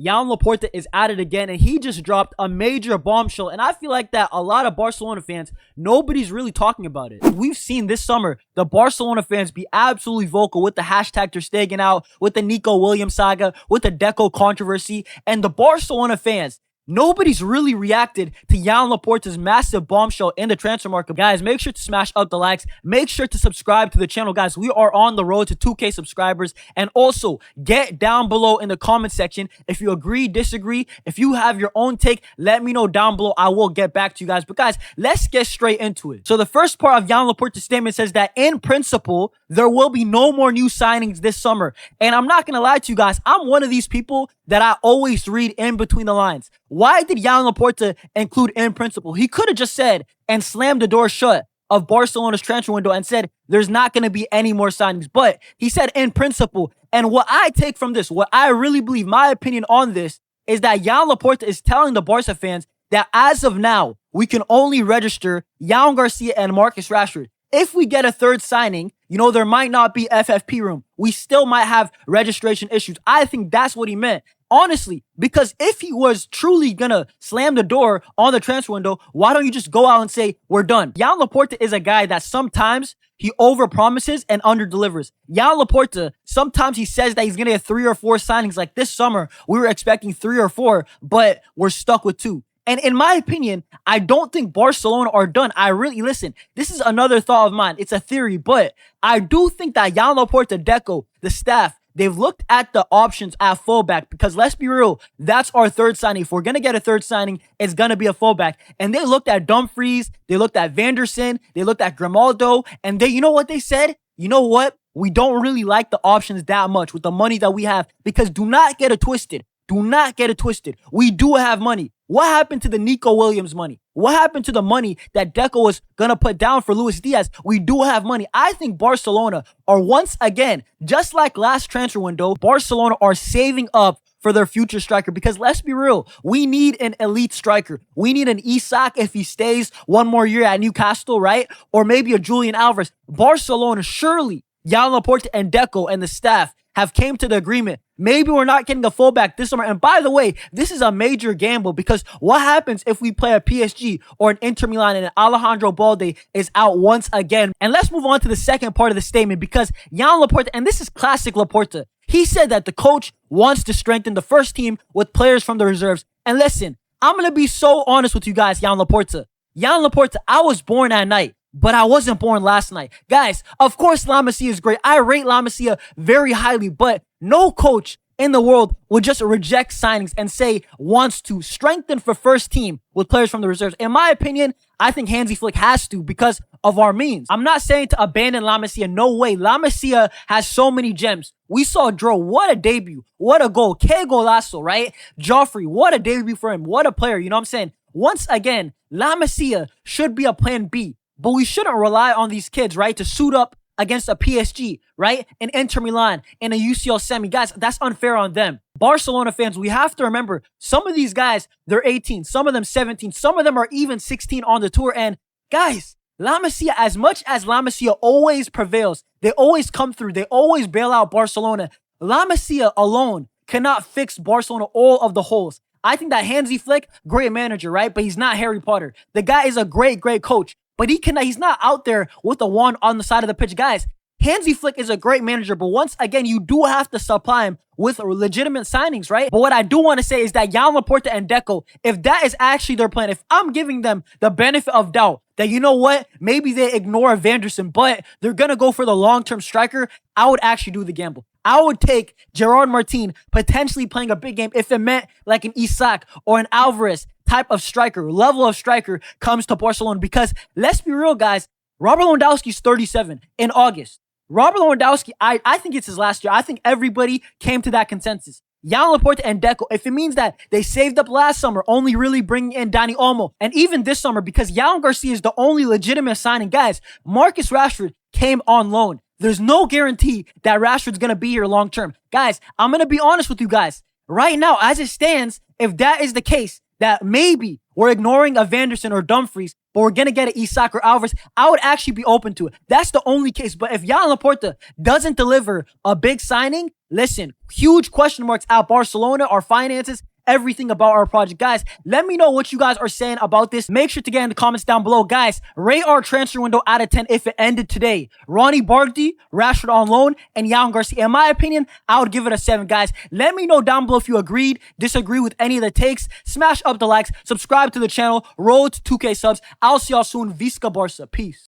Joan Laporta is at it again, and he just dropped a major bombshell. And I feel like that a lot of Barcelona fans, nobody's really talking about it. We've seen this summer the Barcelona fans be absolutely vocal with the hashtag Ter Stegen out, with the Nico Williams saga, with the Deco controversy, and the Barcelona fans, nobody's really reacted to Joan Laporta's massive bombshell in the transfer market. Guys, make sure to smash up the likes. Make sure to subscribe to the channel, guys. We are on the road to 2K subscribers. And also, get down below in the comment section if you agree, disagree. If you have your own take, let me know down below. I will get back to you guys. But guys, let's get straight into it. So the first part of Joan Laporta's statement says that in principle, there will be no more new signings this summer. And I'm not going to lie to you guys. I'm one of these people that I always read in between the lines. Why did Joan Laporta include in principle? He could have just said and slammed the door shut of Barcelona's transfer window and said there's not going to be any more signings. But he said in principle. And what I take from this, what I really believe, my opinion on this, is that Joan Laporta is telling the Barca fans that as of now, we can only register Joan Garcia and Marcus Rashford. If we get a third signing, you know, there might not be FFP room. We still might have registration issues. I think that's what he meant. Honestly, because if he was truly gonna slam the door on the transfer window, why don't you just go out and say, we're done? Joan Laporta is a guy that sometimes he overpromises and underdelivers. Joan Laporta, sometimes he says that he's gonna get 3 or 4 signings. Like this summer, we were expecting 3 or 4, but we're stuck with 2. And in my opinion, I don't think Barcelona are done. Listen, this is another thought of mine. It's a theory, but I do think that Joan Laporta, Deco, the staff, they've looked at the options at fullback because let's be real, that's our third signing. If we're going to get a third signing, it's going to be a fullback. And they looked at Dumfries, they looked at Vanderson, they looked at Grimaldo, and you know what they said? You know what? We don't really like the options that much with the money that we have because do not get it twisted. Do not get it twisted. We do have money. What happened to the Nico Williams money? What happened to the money that Deco was going to put down for Luis Diaz? We do have money. I think Barcelona are once again, just like last transfer window, Barcelona are saving up for their future striker because let's be real, we need an elite striker. We need an Isak if he stays one more year at Newcastle, right? Or maybe a Julian Alvarez. Barcelona, surely, Joan Laporta and Deco and the staff have came to the agreement. Maybe we're not getting a fullback this summer. And by the way, this is a major gamble because what happens if we play a PSG or an Inter Milan and Alejandro Balde is out once again? And let's move on to the second part of the statement because Joan Laporta, and this is classic Laporta, he said that the coach wants to strengthen the first team with players from the reserves. And listen, I'm going to be so honest with you guys, Joan Laporta. Joan Laporta, I was born at night, but I wasn't born last night. Guys, of course, Masia is great. I rate Masia very highly, but no coach in the world would just reject signings and say wants to strengthen for first team with players from the reserves. In my opinion, I think Hansi Flick has to because of our means. I'm not saying to abandon Masia. No way. Masia has so many gems. We saw Dro. What a debut. What a goal. Que golazo, right? Joffrey. What a debut for him. What a player. You know what I'm saying? Once again, Masia should be a plan B. But we shouldn't rely on these kids, right, to suit up against a PSG, right, an Inter Milan, and a UCL semi. Guys, that's unfair on them. Barcelona fans, we have to remember, some of these guys, they're 18, some of them 17, some of them are even 16 on the tour. And guys, Masia, as much as Masia always prevails, they always come through, they always bail out Barcelona, Masia alone cannot fix Barcelona all of the holes. I think that Hansi Flick, great manager, right, but he's not Harry Potter. The guy is a great coach. But he's not out there with a wand on the side of the pitch. Guys, Hansi Flick is a great manager, but once again, you do have to supply him with legitimate signings, right? But what I do want to say is that Joan Laporta and Deco, if that is actually their plan, if I'm giving them the benefit of doubt that, you know what, maybe they ignore Vanderson, but they're going to go for the long-term striker, I would actually do the gamble. I would take Gerard Martin potentially playing a big game if it meant like an Isak or an Alvarez type of striker, level of striker comes to Barcelona. Because let's be real, guys, Robert Lewandowski's 37 in August. Robert Lewandowski, I think it's his last year. I think everybody came to that consensus. Joan Laporta and Deco, if it means that they saved up last summer, only really bringing in Dani Olmo, and even this summer, because Joan Garcia is the only legitimate signing. Guys, Marcus Rashford came on loan. There's no guarantee that Rashford's going to be here long term. Guys, I'm going to be honest with you guys. Right now, as it stands, if that is the case, that maybe we're ignoring a Vanderson or Dumfries, but we're going to get an Isak or Alvarez, I would actually be open to it. That's the only case. But if Joan Laporta doesn't deliver a big signing, Listen, huge question marks at Barcelona, our finances, everything about our project. Guys, let me know what you guys are saying about this. Make sure to get in the comments down below. Guys, rate our transfer window out of 10 if it ended today. Ronnie Barkley, Rashford on loan, and Jan Garcia. In my opinion, I would give it a 7, guys. Let me know down below if you agreed, disagree with any of the takes. Smash up the likes, subscribe to the channel, road to 2K subs. I'll see y'all soon. Visca Barca. Peace.